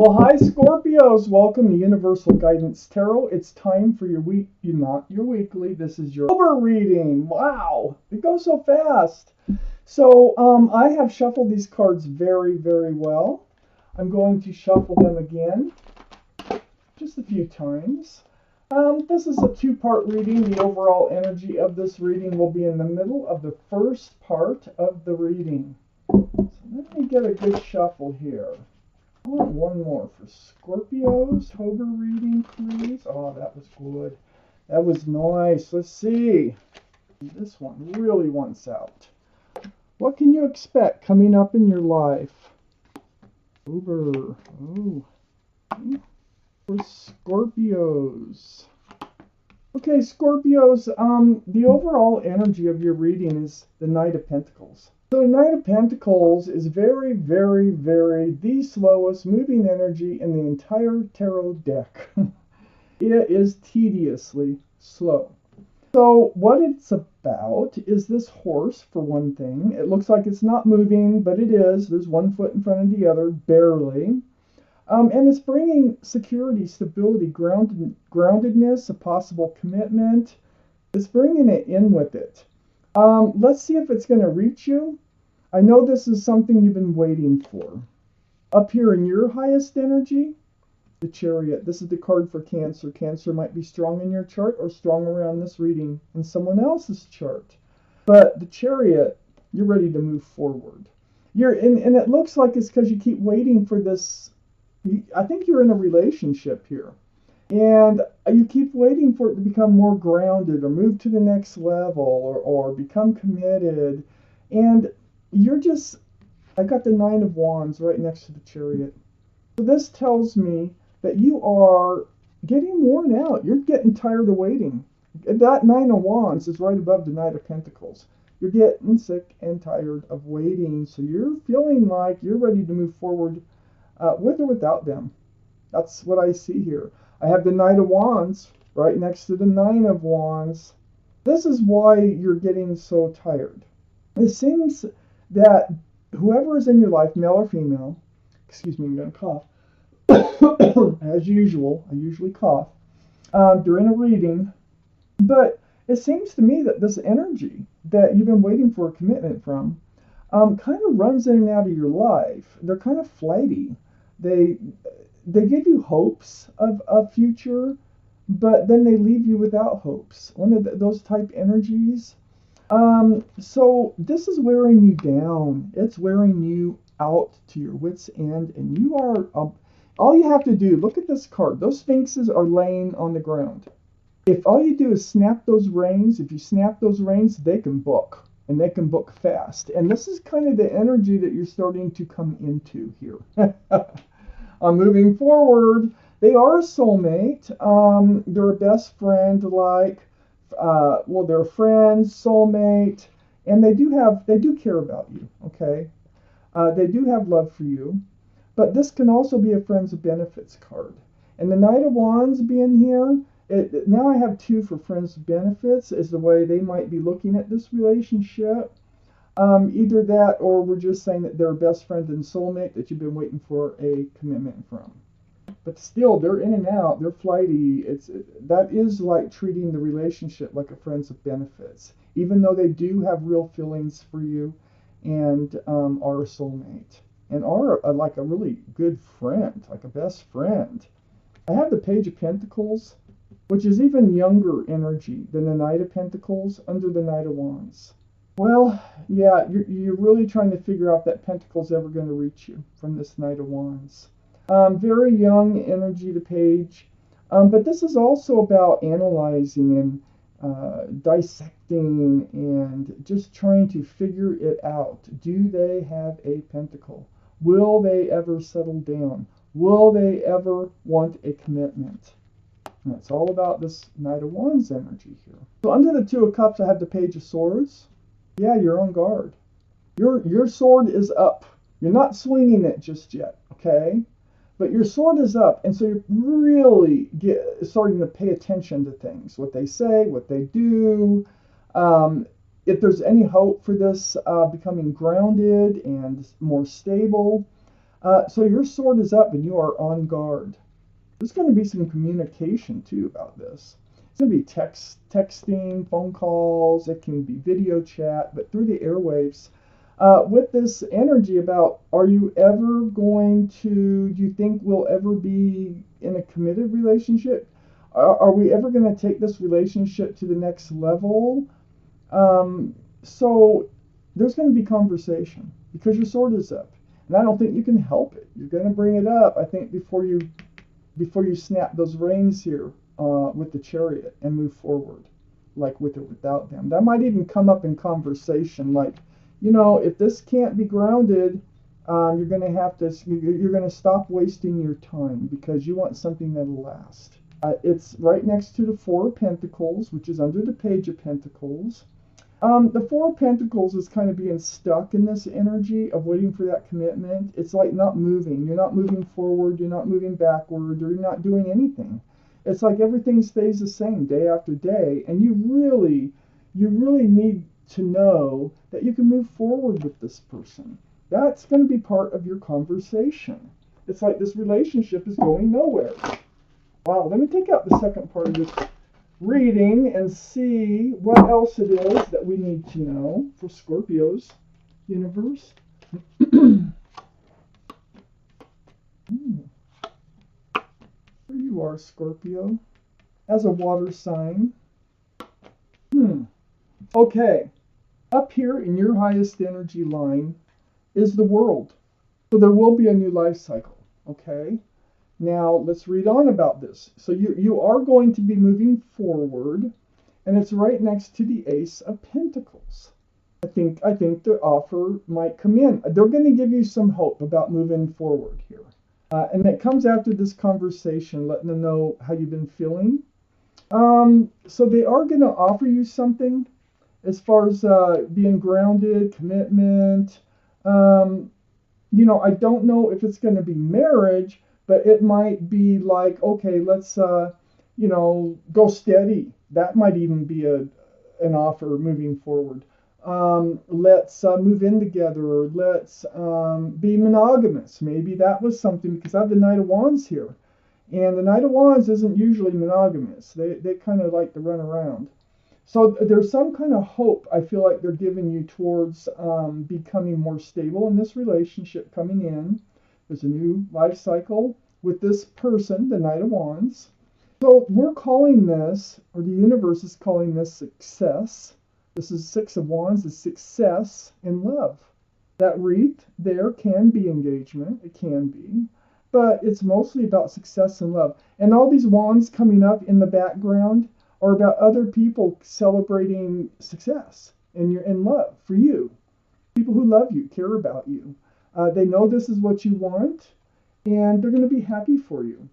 Well, hi Scorpios, welcome to Universal Guidance Tarot. It's time for your week, not your weekly, this is your October reading. Wow, it goes so fast. So I have shuffled these cards very, very well. I'm going to shuffle them again, just a few times. This is a two-part reading. The overall energy of this reading will be in the middle of the first part of the reading. So let me get a good shuffle here. I want one more for Scorpios. October reading, please. Oh, that was good. That was nice. Let's see. This one really wants out. What can you expect coming up in your life? October. Oh. For Scorpios. Okay, Scorpios, the overall energy of your reading is the Knight of Pentacles. So the Knight of Pentacles is very, very, very the slowest moving energy in the entire tarot deck. It is tediously slow. So what it's about is this horse, for one thing. It looks like it's not moving, but it is. There's one foot in front of the other, barely. And it's bringing security, stability, groundedness, a possible commitment. It's bringing it in with it. Let's see if it's going to reach you. I know this is something you've been waiting for. Up here in your highest energy, the Chariot. This is the card for Cancer. Cancer might be strong in your chart or strong around this reading in someone else's chart. But the Chariot, you're ready to move forward. And it looks like it's because you keep waiting for this. I think you're in a relationship here. And you keep waiting for it to become more grounded or move to the next level or become committed. And you're just, I got the Nine of Wands right next to the Chariot. So this tells me that you are getting worn out. You're getting tired of waiting. That Nine of Wands is right above the Knight of Pentacles. You're getting sick and tired of waiting. So you're feeling like you're ready to move forward with or without them. That's what I see here. I have the Knight of Wands right next to the Nine of Wands. This is why you're getting so tired. It seems that whoever is in your life, male or female, excuse me, I'm going to cough. As usual, I usually cough during a reading. But it seems to me that this energy that you've been waiting for a commitment from kind of runs in and out of your life. They're kind of flighty. They give you hopes of a future, but then they leave you without hopes. One of those type energies. So this is wearing you down. It's wearing you out to your wits' end, and you are, all you have to do, look at this card. Those sphinxes are laying on the ground. If all you do is snap those reins, if you snap those reins, they can book, and they can book fast. And this is kind of the energy that you're starting to come into here. Moving forward, they are a soulmate. They're a best friend, like, well, they're friends, soulmate, and they do care about you, okay? They do have love for you, but this can also be a friends of benefits card. And the Knight of Wands being here, now I have two for friends of benefits, is the way they might be looking at this relationship. Either that, or we're just saying that they're a best friend and soulmate that you've been waiting for a commitment from. But still, they're in and out. They're flighty. That is like treating the relationship like a friends of benefits, even though they do have real feelings for you and are a soulmate and are like a really good friend, like a best friend. I have the Page of Pentacles, which is even younger energy than the Knight of Pentacles under the Knight of Wands. Well, yeah, you're really trying to figure out if that Pentacle's ever going to reach you from this Knight of Wands. Very young energy, the Page. But this is also about analyzing and dissecting and just trying to figure it out. Do they have a Pentacle? Will they ever settle down? Will they ever want a commitment? And it's all about this Knight of Wands energy here. So under the Two of Cups, I have the Page of Swords. Yeah, you're on guard. Your sword is up. You're not swinging it just yet, okay? But your sword is up, and so you're really starting to pay attention to things, what they say, what they do. If there's any hope for this becoming grounded and more stable, So your sword is up and you are on guard. There's going to be some communication too about this. It's going to be texting, phone calls, it can be video chat, but through the airwaves. With this energy about, are you ever going to, do you think we'll ever be in a committed relationship? Are we ever going to take this relationship to the next level? So there's going to be conversation because your sword is up. And I don't think you can help it. You're going to bring it up, I think, before you snap those reins here with the Chariot and move forward, like with or without them. That might even come up in conversation, like, you know, if this can't be grounded, you're going to stop wasting your time because you want something that'll last. It's right next to the Four of Pentacles, which is under the Page of Pentacles. The Four of Pentacles is kind of being stuck in this energy of waiting for that commitment. It's like not moving. You're not moving forward. You're not moving backward. You're not doing anything. It's like everything stays the same day after day. And you really need to know that you can move forward with this person. That's going to be part of your conversation. It's like this relationship is going nowhere. Wow, let me take out the second part of this reading and see what else it is that we need to know for Scorpio's universe. There you are, Scorpio, as a water sign. Okay, up here in your highest energy line is the world. So there will be a new life cycle, okay? Now, let's read on about this. So you are going to be moving forward, and it's right next to the Ace of Pentacles. I think the offer might come in. They're going to give you some hope about moving forward here. And it comes after this conversation, letting them know how you've been feeling. So they are going to offer you something as far as being grounded, commitment. You know, I don't know if it's going to be marriage, but it might be like, okay, let's, you know, go steady. That might even be an offer moving forward. Let's move in together. Let's be monogamous. Maybe that was something, because I have the Knight of Wands here. And the Knight of Wands isn't usually monogamous. They kind of like to run around. So there's some kind of hope I feel like they're giving you towards becoming more stable in this relationship coming in. There's a new life cycle with this person, the Knight of Wands. So we're calling this, or the universe is calling this success. This is Six of Wands, is success in love. That wreath there can be engagement, it can be, but it's mostly about success in love. And all these wands coming up in the background are about other people celebrating success, and you're in love for you. People who love you, care about you. They know this is what you want, and they're going to be happy for you.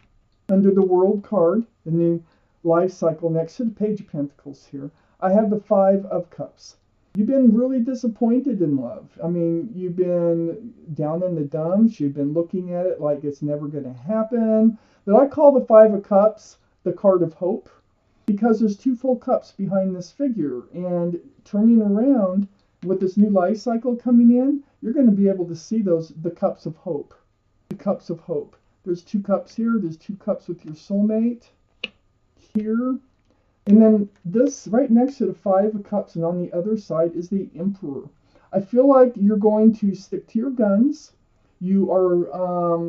Under the World card, the new life cycle next to the Page of Pentacles here, I have the Five of Cups. You've been really disappointed in love. I mean, you've been down in the dumps. You've been looking at it like it's never going to happen. But I call the Five of Cups the card of hope, because there's two full cups behind this figure. And turning around with this new life cycle coming in, you're going to be able to see the cups of hope. The cups of hope. There's two cups here. There's two cups with your soulmate here. And then this right next to the Five of Cups and on the other side is the Emperor. I feel like you're going to stick to your guns. You are,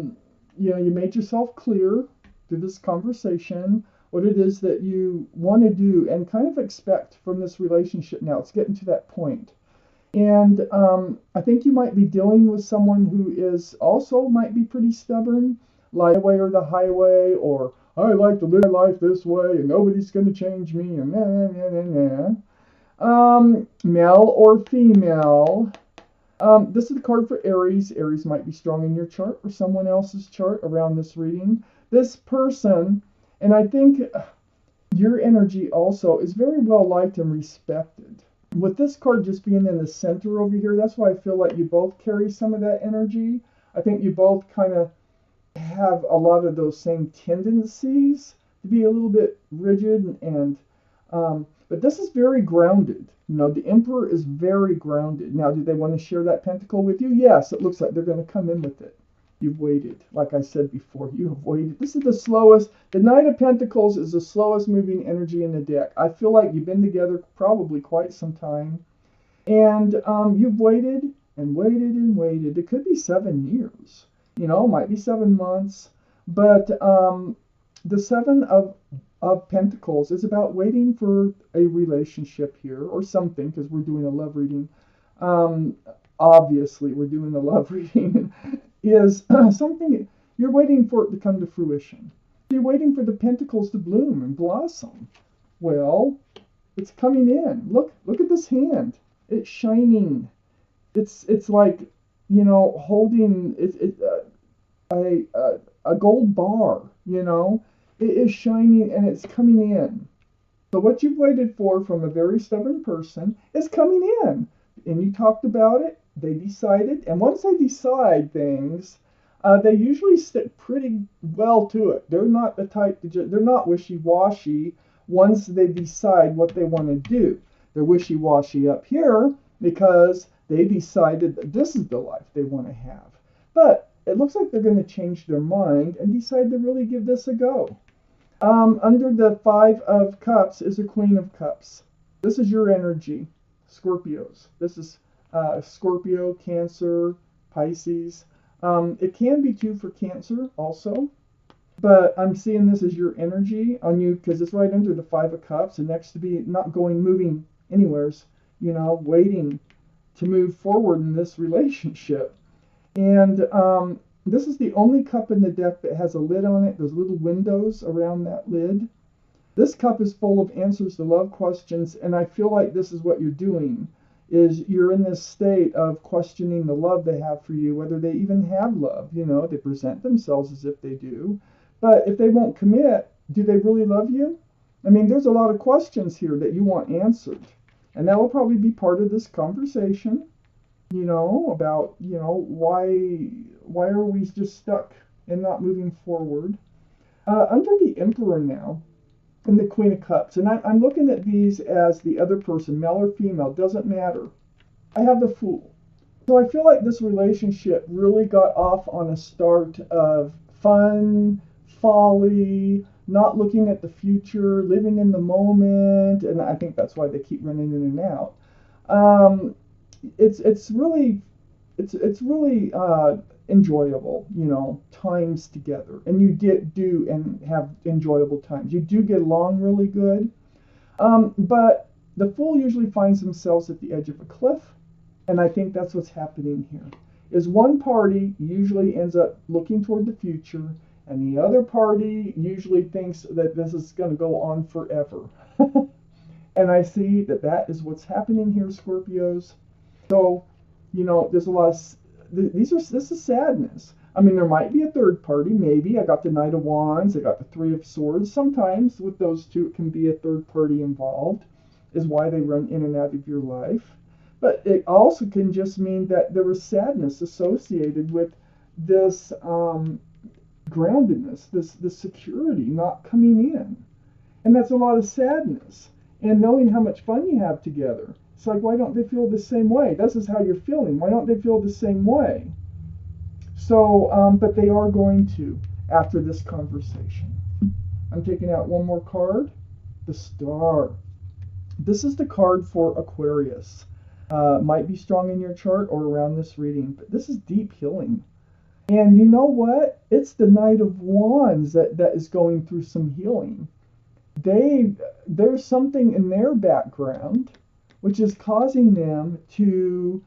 you made yourself clear through this conversation what it is that you want to do and kind of expect from this relationship now. It's getting to that point. And I think you might be dealing with someone who is also might be pretty stubborn, like the way or the highway, or I like to live life this way and nobody's going to change me, and male or female. This is the card for Aries. Aries might be strong in your chart or someone else's chart around this reading. This person, and I think your energy also, is very well liked and respected. With this card just being in the center over here, that's why I feel like you both carry some of that energy. I think you both kind of have a lot of those same tendencies to be a little bit rigid but this is very grounded. You know, the Emperor is very grounded. Now, do they want to share that pentacle with you? Yes, it looks like they're going to come in with it. You've waited. Like I said before, you have waited. This is the slowest. The Knight of Pentacles is the slowest moving energy in the deck. I feel like you've been together probably quite some time. And you've waited and waited and waited. It could be 7 years. You know, it might be 7 months. But the Seven of Pentacles is about waiting for a relationship here or something, because we're doing a love reading. Obviously, we're doing a love reading. Is something you're waiting for it to come to fruition. You're waiting for the pentacles to bloom and blossom. Well, it's coming in. Look at this hand. It's shining. It's like, you know, holding a gold bar. You know, it is shining and it's coming in. So what you've waited for from a very stubborn person is coming in, and you talked about it. They decided, and once they decide things, they usually stick pretty well to it. They're not the type to they're not wishy-washy once they decide what they want to do. They're wishy-washy up here because they decided that this is the life they want to have. But it looks like they're going to change their mind and decide to really give this a go. Under the Five of Cups is a Queen of Cups. This is your energy, Scorpios. This is Scorpio, Cancer, Pisces. It can be too for Cancer also, but I'm seeing this as your energy on you because it's right under the Five of Cups, and next to be not moving anywheres, you know, waiting to move forward in this relationship. And this is the only cup in the deck that has a lid on it. There's little windows around that lid. This cup is full of answers to love questions, and I feel like this is what you're doing. Is you're in this state of questioning the love they have for you, whether they even have love. You know, they present themselves as if they do. But if they won't commit, do they really love you? I mean, there's a lot of questions here that you want answered. And that will probably be part of this conversation, you know, about, you know, why are we just stuck and not moving forward? Under the Emperor now, and the Queen of Cups. And I'm looking at these as the other person, male or female, doesn't matter. I have the Fool. So I feel like this relationship really got off on a start of fun, folly, not looking at the future, living in the moment, and I think that's why they keep running in and out. It's really enjoyable, you know, times together, and you do and have enjoyable times. You do get along really good, but the Fool usually finds themselves at the edge of a cliff, and I think that's what's happening here. Is one party usually ends up looking toward the future, and the other party usually thinks that this is going to go on forever. And I see that is what's happening here, Scorpios. So, you know, there's a lot of this is sadness. I mean, there might be a third party, maybe. I got the Knight of Wands, I got the Three of Swords. Sometimes with those two, it can be a third party involved, is why they run in and out of your life. But it also can just mean that there was sadness associated with this groundedness, this security not coming in. And that's a lot of sadness. And knowing how much fun you have together. It's like, why don't they feel the same way? This is how you're feeling. Why don't they feel the same way? So, but they are going to after this conversation. I'm taking out one more card. The Star. This is the card for Aquarius. Might be strong in your chart or around this reading, but this is deep healing. And you know what? It's the Knight of Wands that is going through some healing. There's something in their background which is causing them to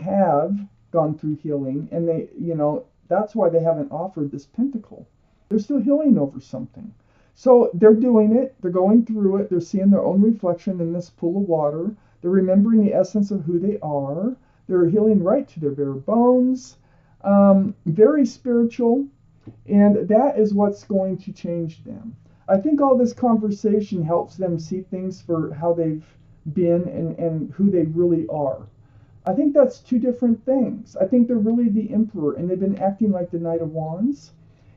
have gone through healing, and they, you know, that's why they haven't offered this pentacle. They're still healing over something. So they're doing it, they're going through it, they're seeing their own reflection in this pool of water, they're remembering the essence of who they are, they're healing right to their bare bones, very spiritual, and that is what's going to change them. I think all this conversation helps them see things for how they've been and who they really are. I think that's two different things. I think they're really the Emperor, and they've been acting like the Knight of Wands.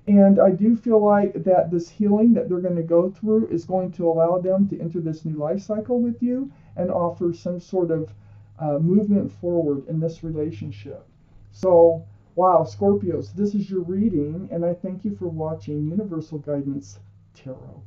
And I do feel like that this healing that they're going to go through is going to allow them to enter this new life cycle with you and offer some sort of movement forward in this relationship. So Wow, Scorpios, this is your reading, and I thank you for watching Universal Guidance Tarot.